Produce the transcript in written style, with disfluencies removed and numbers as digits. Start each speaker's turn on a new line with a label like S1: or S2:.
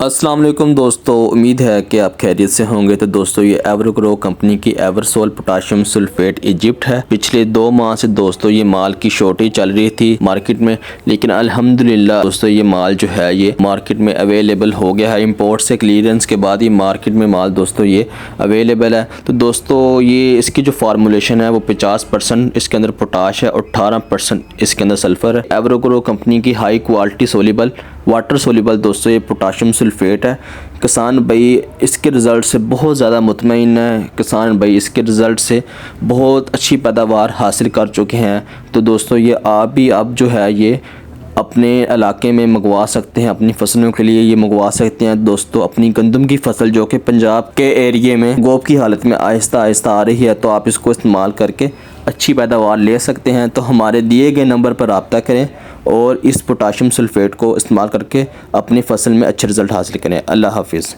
S1: अस्सलाम वालेकुम दोस्तों, उम्मीद है कि आप खैरियत से होंगे। तो दोस्तों ये एवरग्रो कंपनी की एवरसोल पोटाशियम सल्फेट इजिप्ट है। पिछले 2 माह से दोस्तों ये माल की शॉर्टेज चल रही थी मार्केट में, लेकिन अल्हम्दुलिल्लाह दोस्तों ये माल जो है ये मार्केट में अवेलेबल हो गया है। इंपोर्ट से क्लियरेंस के बाद ये मार्केट में माल दोस्तों ये अवेलेबल है। तो दोस्तों ये इसकी जो फार्मूलेशन है वो 50% इसके अंदर पोटाश है और 18% इसके अंदर सल्फ़र है। एवरग्रो कंपनी की high quality soluble water soluble दोस्तों ये पोटाशियम सल्फेट है। किसान भाई इसके रिज़ल्ट से बहुत ज़्यादा मुतमईन है। किसान भाई इसके रिज़ल्ट से बहुत अच्छी पैदावार हासिल कर चुके हैं। तो दोस्तों ये आप भी अब जो है ये अपने इलाके में मंगवा सकते हैं, अपनी फसलों के लिए ये मंगवा सकते हैं। दोस्तों अपनी गंदम की फसल जो कि पंजाब के एरिए में गोब की हालत में आहिस्ता आहिस्ता आ रही है, तो आप इसको इस्तेमाल करके अच्छी पैदावार ले सकते हैं। तो हमारे दिए गए नंबर पर रब्ता करें और इस पोटाशियम सल्फेट को इस्तेमाल करके अपनी फसल में अच्छे रिज़ल्ट हासिल करें। अल्लाह हाफिज़।